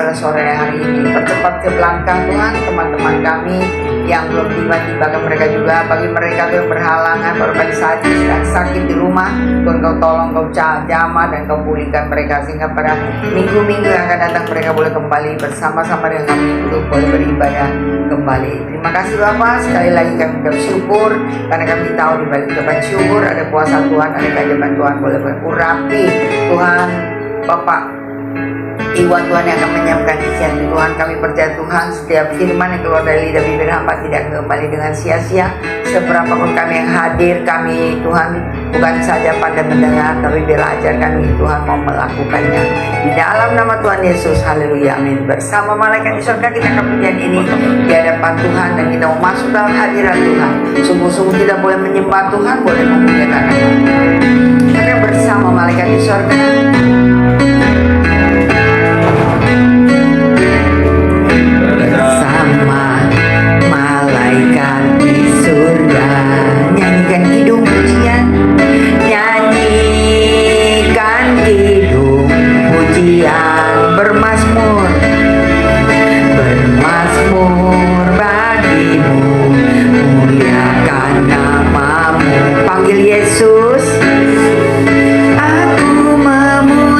pada sore hari ini. Percepat ke belakang Tuhan teman-teman kami yang belum tiba-tiba ke mereka juga. Bagi mereka yang berhalangan pada pagi saat ini sedang sakit di rumah, Tuhan Kau tolong, Kau jamah dan Kau pulihkan mereka, sehingga pada minggu-minggu yang akan datang mereka boleh kembali bersama-sama dengan kami untuk boleh beribadah kembali. Terima kasih Bapak, sekali lagi kami bersyukur karena kami tahu di balik ucapan syukur ada kuasa Tuhan, ada keajaiban Tuhan boleh mengurapi Tuhan Bapak. Iwan Tuhan yang akan menyiapkan isian Tuhan. Kami percaya Tuhan setiap firman yang keluar dari lidah bibir hamba tidak kembali dengan sia-sia. Seberapapun kami yang hadir, kami Tuhan bukan saja pandai mendengar, tapi belajar kami Tuhan mau melakukannya. Di dalam nama Tuhan Yesus, haleluya, amin. Bersama malaikat di surga kita akan pujian ini di hadapan Tuhan, dan kita mau masuk dalam hadirat Tuhan. Sungguh-sungguh kita boleh menyembah Tuhan, boleh memuliakan Tuhan. Kita bersama malaikat di surga. Nyanyikan kidung pujian, nyanyikan kidung pujian, bermazmur, bermazmur bagimu, muliakan namamu. Panggil Yesus, aku memuliakan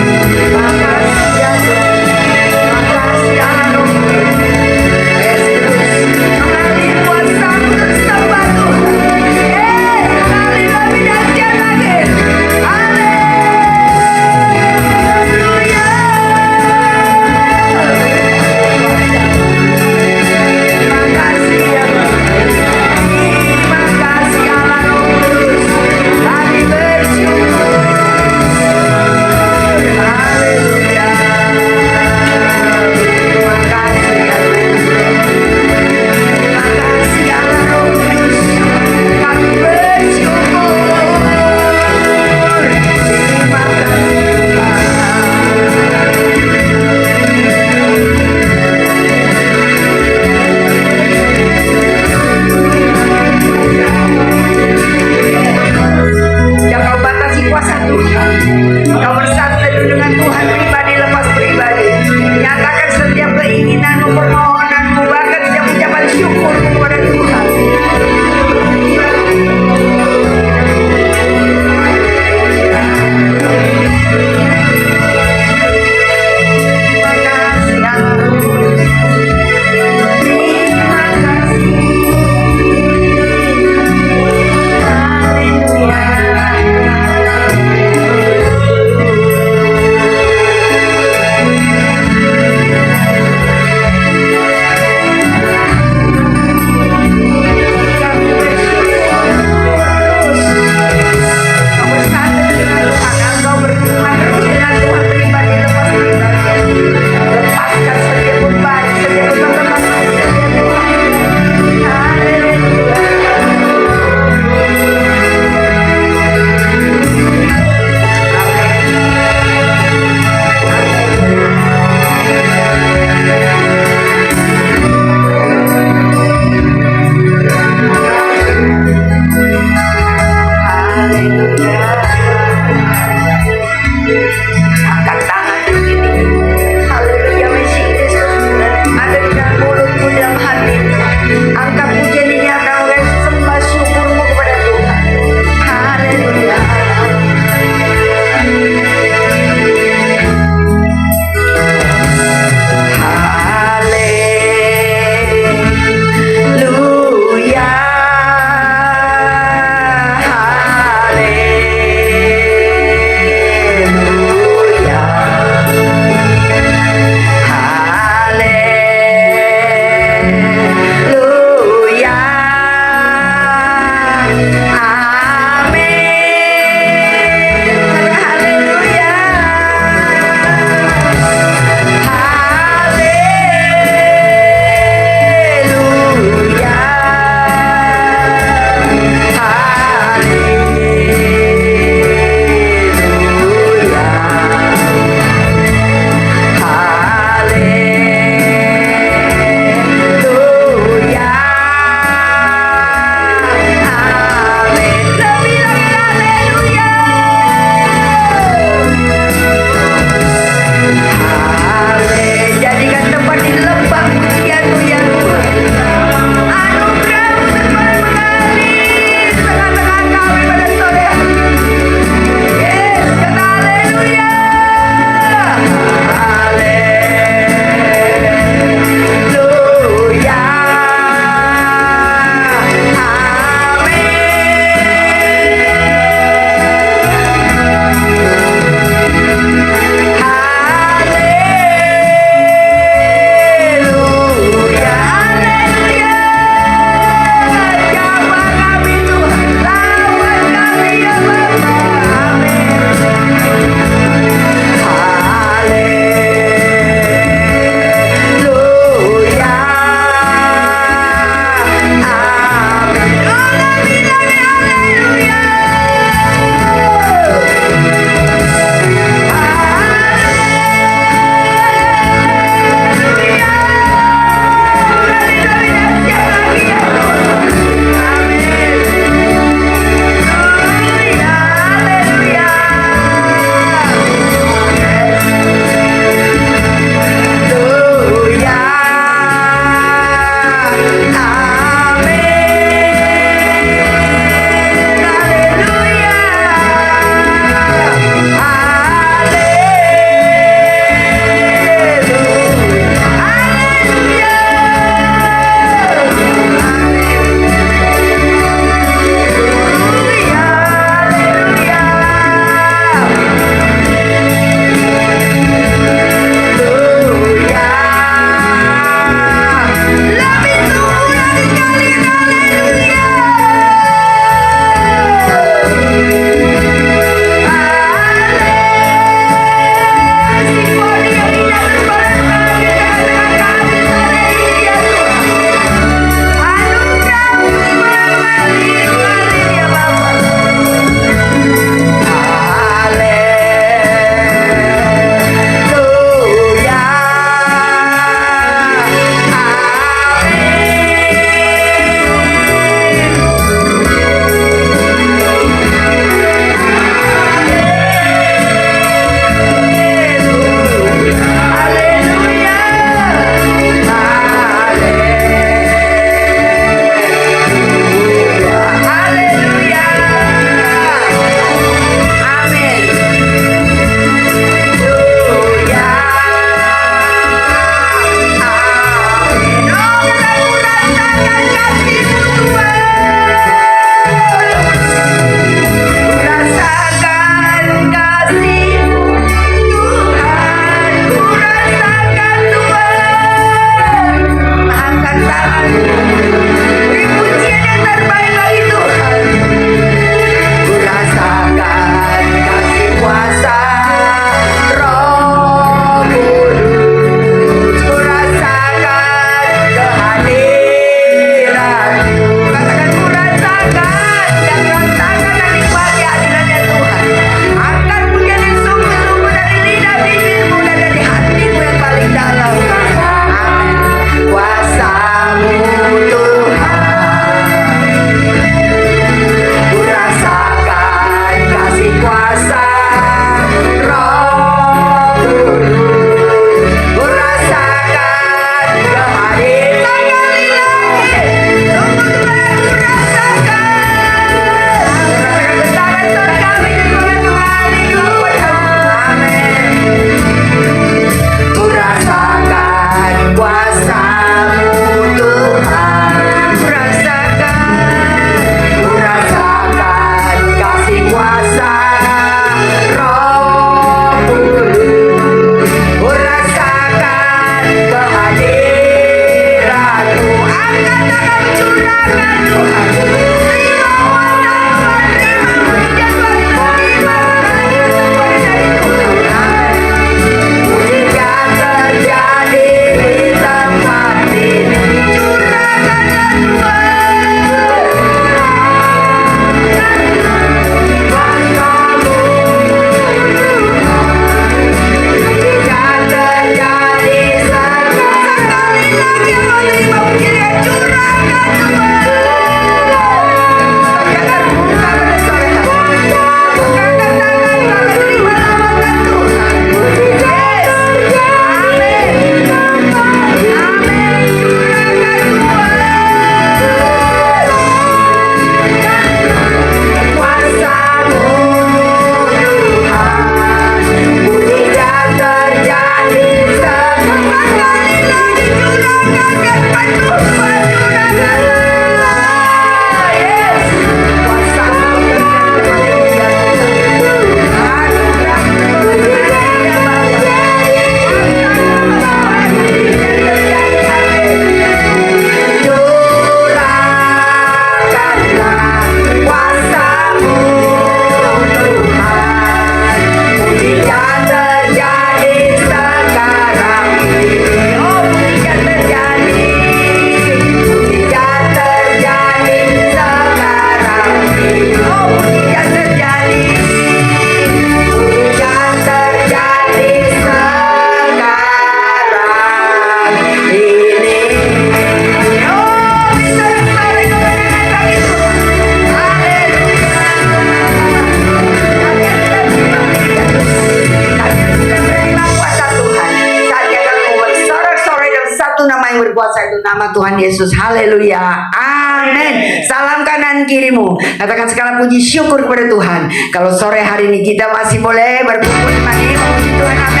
nama Tuhan Yesus. Haleluya. Amin. Salam kanan kirimu. Katakan segala puji syukur kepada Tuhan. Kalau sore hari ini kita masih boleh berkumpul di mana ini memuji Tuhan. Amin.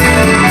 Terima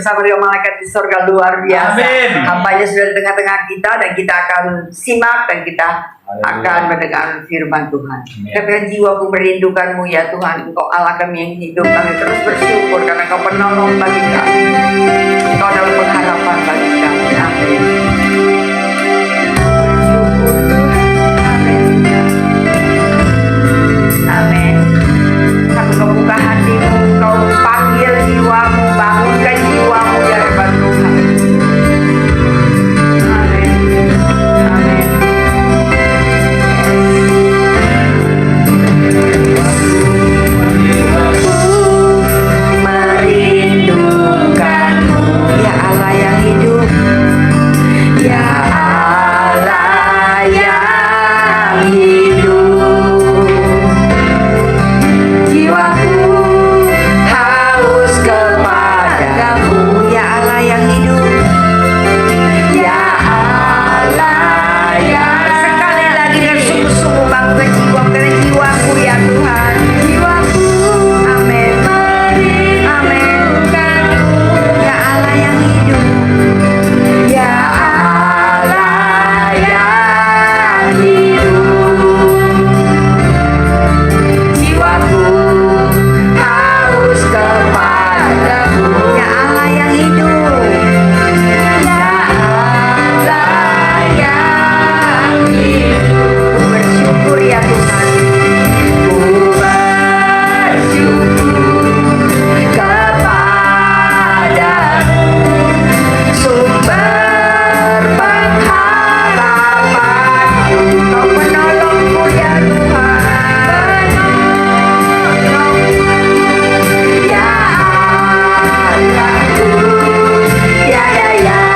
bersama dengan malaikat di surga luar biasa. Amin. Hambanya sudah di tengah-tengah kita dan kita akan simak dan kita akan mendengar firman Tuhan. Katakan jiwaku merindukanmu ya Tuhan. Engkau Allah kami yang hidup. Kami terus bersyukur karena Engkau penolong bagi kami. Engkau adalah pengharapan bagi kami. Amin. Amin. Sampai kau buka hatimu, kau panggil jiwamu, bangunkan jiwamu di hadapan Tuhan. Amin. Amin. Merindukanmu ya Allah yang hidup, ya Allah yang hidup. Jiwaku haus kepadamu ya Allah yang hidup, ya Allah yang. Sekali lagi dengan sungguh-sungguh bangga jiwaku, karena jiwaku ya Tuhan, jiwaku. Amin. Amin. Ya Allah yang hidup, ya Allah yang hidup. Jiwaku haus kepadamu ya Allah yang hidup, ya Allah yang hidup. Bersyukur ya Tuhan, ku bersyukur kepadamu, sumber pengharapanku. Kau penolongku ya Tuhan, ya Allahku, tiada yang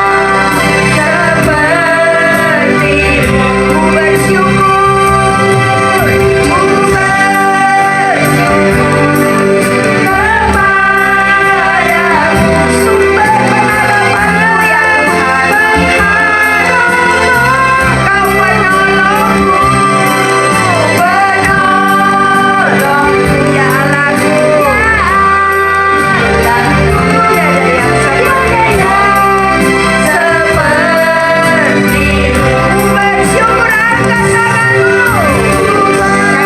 sepertimu. Ku bersyukur, ku bersyukur kepadamu, sumber pengharapanku ya Tuhan. Kau penolongku, penolongku ya Allahku, tiada yang sepertimu. Bersyukur angkat tanganmu,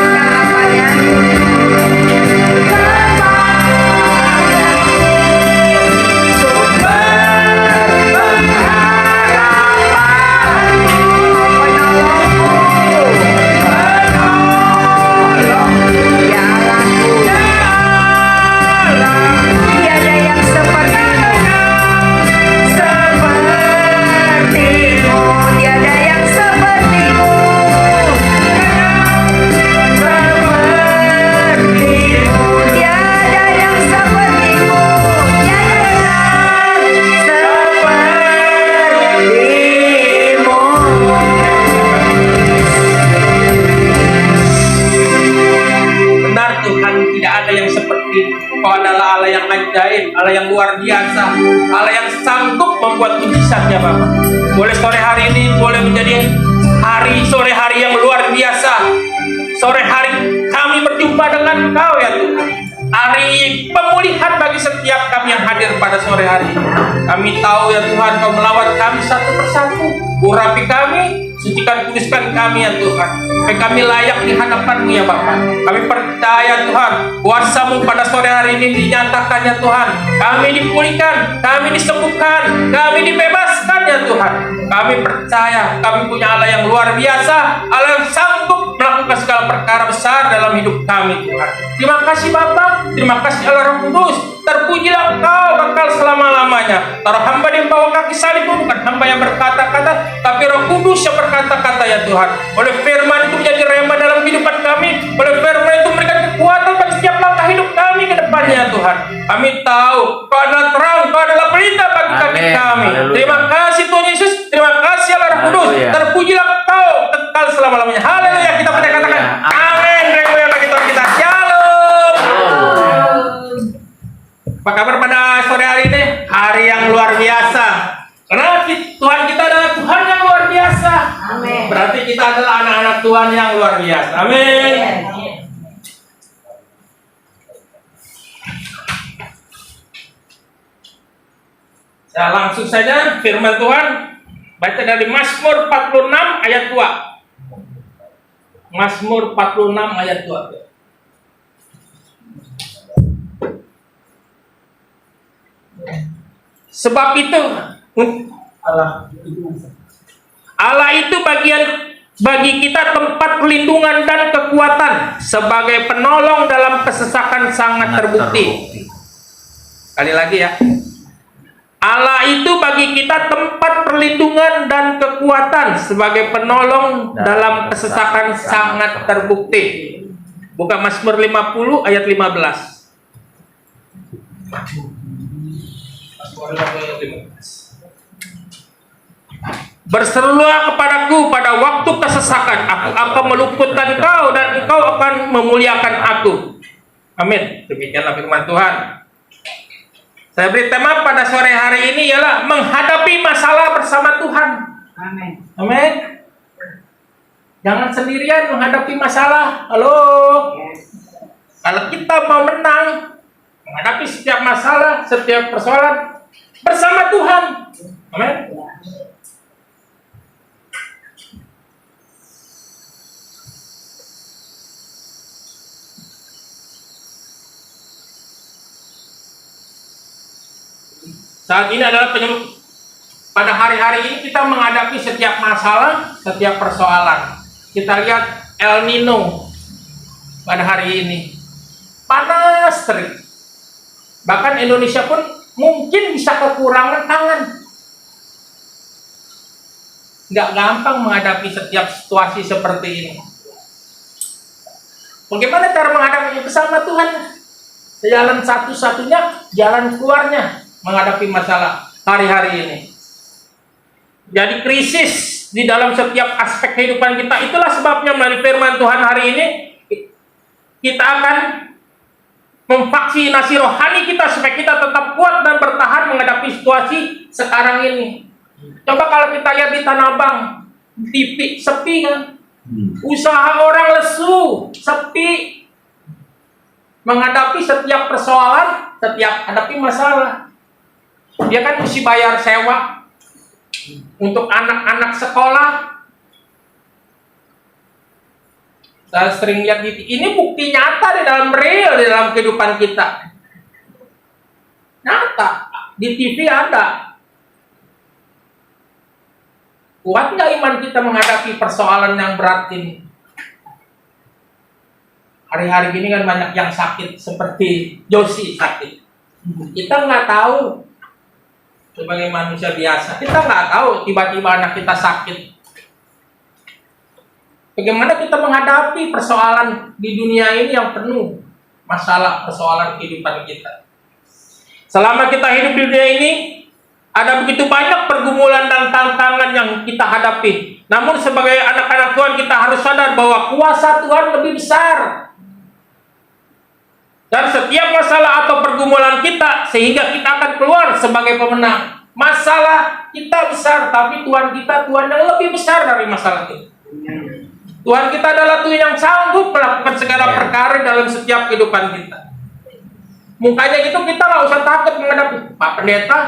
karena apa yang sumber pengharapanmu, penolongku ya Allahku, tiada yang sepertimu, tiada yang sepertimu, tiada yang sepertimu, Benar Tuhan, tidak ada yang seperti Kau adalah Allah yang ajaib, Allah yang luar biasa, Allah yang sanggup membuat mujizatnya Bapak. Boleh sore hari ini boleh menjadi sore hari yang luar biasa. Sore hari kami berjumpa dengan Kau ya Tuhan. Hari pemulihan bagi setiap kami yang hadir pada sore hari ini. Kami tahu ya Tuhan, Kau melawat kami satu persatu. Urapi kami, sucikan kuduskan kami ya Tuhan, supaya kami layak di hadapan-Mu ya Bapa. Kami percaya Tuhan, kuasa-Mu pada sore hari ini dinyatakan ya Tuhan. Kami dipulihkan, kami disembuhkan, kami dibebaskan ya Tuhan. Kami percaya kami punya Allah yang luar biasa, Allah yang sanggup melakukan segala perkara besar dalam hidup kami Tuhan. Terima kasih Bapa, terima kasih Allah Roh Kudus. Terpujilah Engkau bakal selama-lamanya. Taruh hamba di bawah kaki salib, bukan hamba yang berkata-kata, tapi Roh Kudus yang berkata-kata ya Tuhan. Oleh firman itu menjadi rema dalam kehidupan kami. Oleh firman itu memberikan kekuatan bagi setiap langkah hidup kami ke depannya ya Tuhan. Kami tahu Kau adalah terang, Kau adalah pelita bagi kaki kami. Terima kasih Tuhan Yesus, terima kasih Allah Roh Kudus. Terpujilah Kau kekal selama-lamanya. Haleluya. Kita pada katakan amin. Haleluya bagi Tuhan kita. Shalom. Apa kabar pada sore hari ini? Hari yang luar biasa. Karena Tuhan kita adalah Tuhan yang luar biasa. Amin. Berarti kita adalah anak-anak Tuhan yang luar biasa. Amin. Nah, langsung saja firman Tuhan baca dari Mazmur 46 ayat 2. Mazmur 46 ayat 2. Sebab itu Allah itu bagi kita tempat perlindungan dan kekuatan, sebagai penolong dalam kesesakan sangat terbukti. Kali lagi ya. Allah itu bagi kita tempat perlindungan dan kekuatan, sebagai penolong dalam kesesakan sangat terbukti. Buka Mazmur 50 ayat 15. Mazmur 50 ayat 15. Berserulah kepadaku pada waktu kesesakan, aku akan meluputkan kau dan engkau akan memuliakan aku. Amin. Demikianlah firman Tuhan. Saya beri tema pada sore hari ini ialah menghadapi masalah bersama Tuhan. Amin. Amin. Jangan sendirian menghadapi masalah. Halo. Kalau kita mau menang menghadapi setiap masalah, setiap persoalan bersama Tuhan. Amin. Saat ini adalah pada hari-hari ini kita menghadapi setiap masalah, setiap persoalan. Kita lihat El Nino pada hari ini. Panas terik. Bahkan Indonesia pun mungkin bisa kekurangan pangan. Nggak gampang menghadapi setiap situasi seperti ini. Bagaimana cara menghadapinya? Bersama Tuhan. Jalan satu-satunya, jalan keluarnya menghadapi masalah hari-hari ini. Jadi krisis di dalam setiap aspek kehidupan kita. Itulah sebabnya melalui firman Tuhan hari ini kita akan memvaksinasi rohani kita supaya kita tetap kuat dan bertahan menghadapi situasi sekarang ini. Coba kalau kita lihat di Tanah Abang, TV sepi kan? Usaha orang lesu, sepi. Menghadapi setiap persoalan, setiap hadapi masalah. Dia kan mesti bayar sewa untuk anak-anak sekolah. Saya sering lihat ini bukti nyata di dalam real, di dalam kehidupan kita. Nyata, di TV ada. Kuat nggak iman kita menghadapi persoalan yang berat ini? Hari-hari ini kan banyak yang sakit, seperti Josie sakit. Kita nggak tahu. Sebagai manusia biasa, kita nggak tahu tiba-tiba anak kita sakit. Bagaimana kita menghadapi persoalan di dunia ini yang penuh masalah persoalan kehidupan kita. Selama kita hidup di dunia ini, ada begitu banyak pergumulan dan tantangan yang kita hadapi. Namun sebagai anak-anak Tuhan kita harus sadar bahwa kuasa Tuhan lebih besar. Dan setiap masalah atau pergumulan kita, sehingga kita akan keluar sebagai pemenang. Masalah kita besar, tapi Tuhan kita Tuhan yang lebih besar dari masalah itu. Tuhan kita adalah Tuhan yang sanggup melakukan segala perkara dalam setiap kehidupan kita. Mukanya gitu kita nggak usah takut menghadapi. Pak Pendeta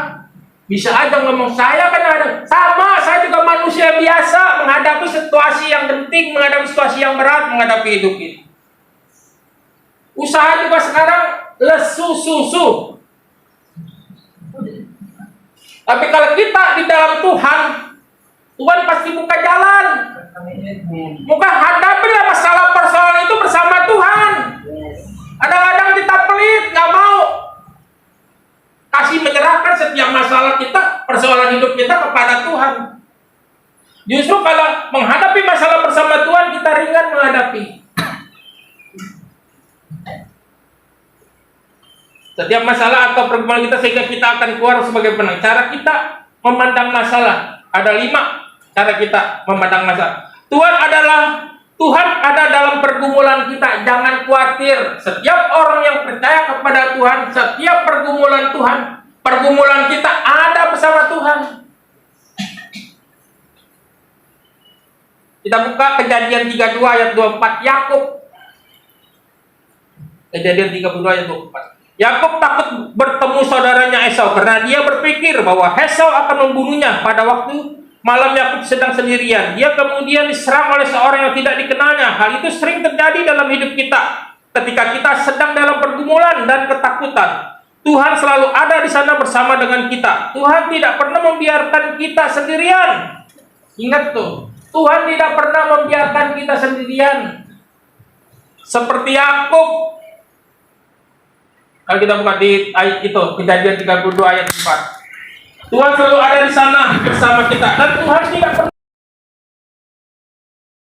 bisa aja ngomong, saya kan ada. Sama, saya juga manusia biasa menghadapi situasi yang penting, menghadapi situasi yang berat, menghadapi hidup ini. Usaha juga sekarang lesu susu. Tapi kalau kita di dalam Tuhan, Tuhan pasti buka jalan. Bukan hadapilah masalah persoalan itu bersama Tuhan. Kadang-kadang kita pelit, nggak mau kasih menyerahkan setiap masalah kita, persoalan hidup kita kepada Tuhan. Justru kalau menghadapi masalah bersama Tuhan, kita ringan menghadapi. Setiap masalah atau pergumulan kita sehingga kita akan keluar sebagai pemenang. Cara kita memandang masalah ada 5 cara kita memandang masalah. Tuhan ada dalam pergumulan kita. Jangan khawatir. Setiap orang yang percaya kepada Tuhan, setiap pergumulan kita ada bersama Tuhan. Kita buka Kejadian 32 ayat 24 Yakub. Kejadian 32 ayat 24. Yakub takut bertemu saudaranya Esau karena dia berpikir bahwa Esau akan membunuhnya pada waktu malam Yakub sedang sendirian. Dia kemudian diserang oleh seorang yang tidak dikenalnya. Hal itu sering terjadi dalam hidup kita ketika kita sedang dalam pergumulan dan ketakutan. Tuhan selalu ada di sana bersama dengan kita. Tuhan tidak pernah membiarkan kita sendirian. Ingat tuh, Tuhan tidak pernah membiarkan kita sendirian. Seperti Yakub. Kalau kita buka di ayat itu, Kejadian 32 ayat 4. Tuhan selalu ada di sana bersama kita dan Tuhan tidak